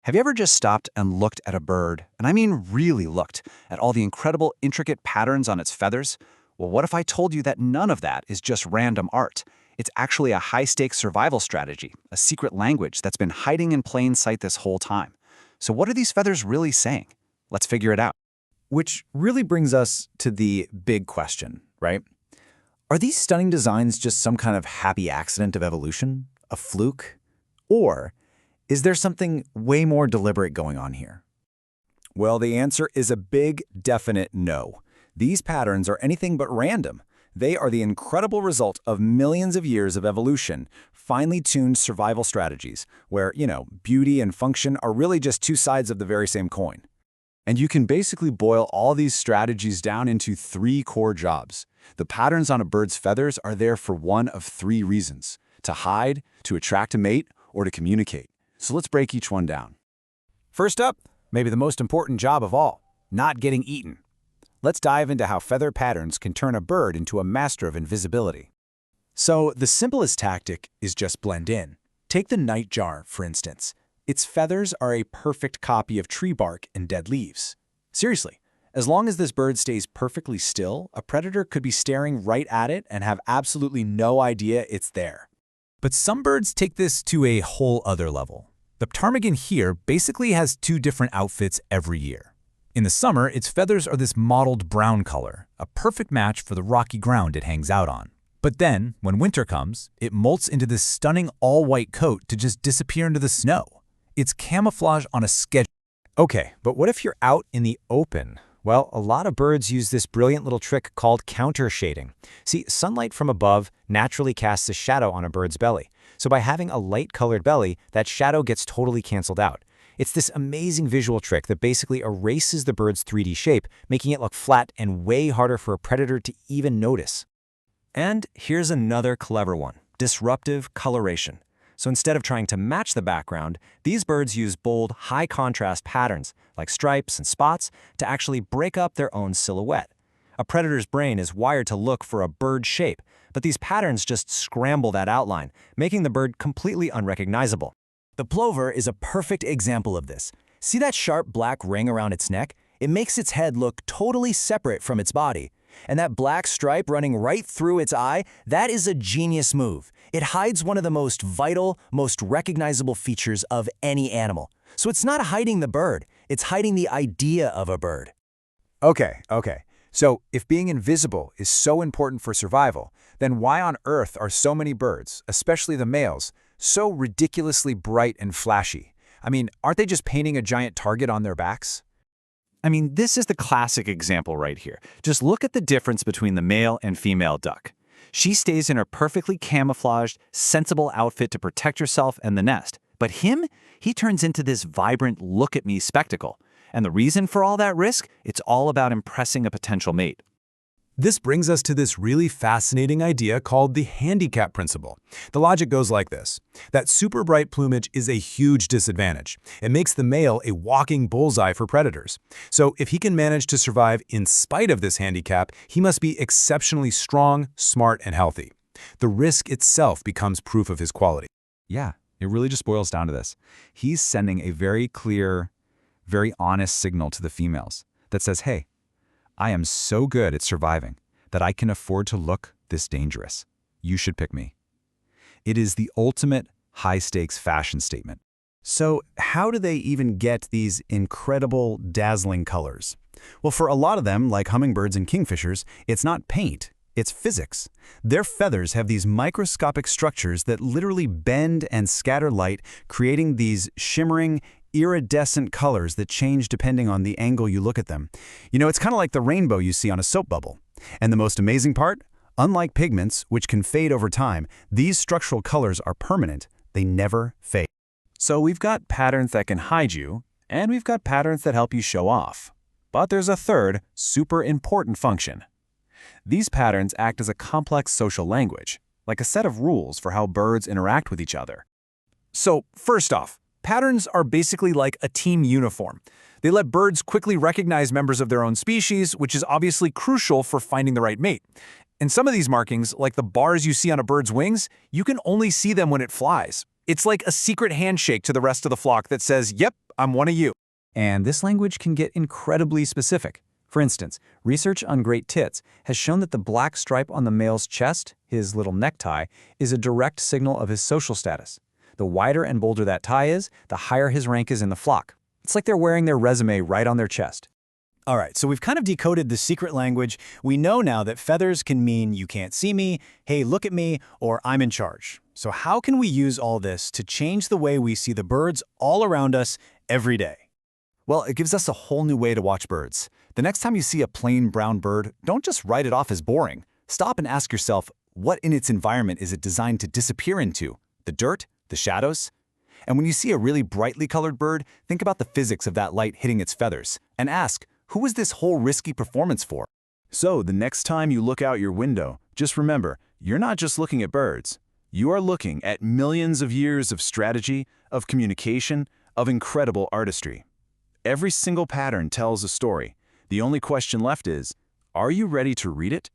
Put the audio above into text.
Have you ever just stopped and looked at a bird, and I mean really looked, at all the incredible, intricate patterns on its feathers? Well, what if I told you that none of that is just random art? It's actually a high-stakes survival strategy, a secret language that's been hiding in plain sight this whole time. So what are these feathers really saying? Let's figure it out. Which really brings us to the big question, right? Are these stunning designs just some kind of happy accident of evolution? A fluke? Or is there something way more deliberate going on here? Well, the answer is a big, definite no. These patterns are anything but random. They are the incredible result of millions of years of evolution, finely tuned survival strategies, where, beauty and function are really just two sides of the very same coin. And you can basically boil all these strategies down into three core jobs. The patterns on a bird's feathers are there for one of three reasons: to hide, to attract a mate, or to communicate. So let's break each one down. First up, maybe the most important job of all, not getting eaten. Let's dive into how feather patterns can turn a bird into a master of invisibility. So the simplest tactic is just blend in. Take the nightjar, for instance. Its feathers are a perfect copy of tree bark and dead leaves. Seriously, as long as this bird stays perfectly still, a predator could be staring right at it and have absolutely no idea it's there. But some birds take this to a whole other level. The ptarmigan here basically has two different outfits every year. In the summer, its feathers are this mottled brown color, a perfect match for the rocky ground it hangs out on. But then, when winter comes, it molts into this stunning all-white coat to just disappear into the snow. It's camouflage on a schedule. Okay, but what if you're out in the open? Well, a lot of birds use this brilliant little trick called counter-shading. See, sunlight from above naturally casts a shadow on a bird's belly. So by having a light-colored belly, that shadow gets totally canceled out. It's this amazing visual trick that basically erases the bird's 3D shape, making it look flat and way harder for a predator to even notice. And here's another clever one: disruptive coloration. So instead of trying to match the background, these birds use bold, high-contrast patterns, like stripes and spots, to actually break up their own silhouette. A predator's brain is wired to look for a bird shape, but these patterns just scramble that outline, making the bird completely unrecognizable. The plover is a perfect example of this. See that sharp black ring around its neck? It makes its head look totally separate from its body. And that black stripe running right through its eye, that is a genius move. It hides one of the most vital, most recognizable features of any animal. So it's not hiding the bird, it's hiding the idea of a bird. Okay. So if being invisible is so important for survival, then why on earth are so many birds, especially the males, so ridiculously bright and flashy? I mean, aren't they just painting a giant target on their backs? This is the classic example right here. Just look at the difference between the male and female duck. She stays in her perfectly camouflaged, sensible outfit to protect herself and the nest. But he turns into this vibrant look-at-me spectacle. And the reason for all that risk? It's all about impressing a potential mate. This brings us to this really fascinating idea called the handicap principle. The logic goes like this: that super bright plumage is a huge disadvantage. It makes the male a walking bullseye for predators. So if he can manage to survive in spite of this handicap, he must be exceptionally strong, smart, and healthy. The risk itself becomes proof of his quality. Yeah, it really just boils down to this. He's sending a very clear, very honest signal to the females that says, hey, I am so good at surviving that I can afford to look this dangerous. You should pick me. It is the ultimate high-stakes fashion statement. So how do they even get these incredible, dazzling colors? Well, for a lot of them, like hummingbirds and kingfishers, it's not paint, it's physics. Their feathers have these microscopic structures that literally bend and scatter light, creating these shimmering, iridescent colors that change depending on the angle you look at them. It's kind of like the rainbow you see on a soap bubble. And the most amazing part? Unlike pigments, which can fade over time, these structural colors are permanent. They never fade. So we've got patterns that can hide you, and we've got patterns that help you show off. But there's a third, super important function. These patterns act as a complex social language, like a set of rules for how birds interact with each other. So first off, patterns are basically like a team uniform. They let birds quickly recognize members of their own species, which is obviously crucial for finding the right mate. And some of these markings, like the bars you see on a bird's wings, you can only see them when it flies. It's like a secret handshake to the rest of the flock that says, yep, I'm one of you. And this language can get incredibly specific. For instance, research on great tits has shown that the black stripe on the male's chest, his little necktie, is a direct signal of his social status. The wider and bolder that tie is, the higher his rank is in the flock. It's like they're wearing their resume right on their chest. All right, so we've kind of decoded the secret language. We know now that feathers can mean you can't see me, hey, look at me, or I'm in charge. So how can we use all this to change the way we see the birds all around us every day? Well, it gives us a whole new way to watch birds. The next time you see a plain brown bird, don't just write it off as boring. Stop and ask yourself, what in its environment is it designed to disappear into? The dirt? The shadows? And when you see a really brightly colored bird, think about the physics of that light hitting its feathers, and ask, who is this whole risky performance for? So the next time you look out your window, just remember, you're not just looking at birds. You are looking at millions of years of strategy, of communication, of incredible artistry. Every single pattern tells a story. The only question left is, are you ready to read it?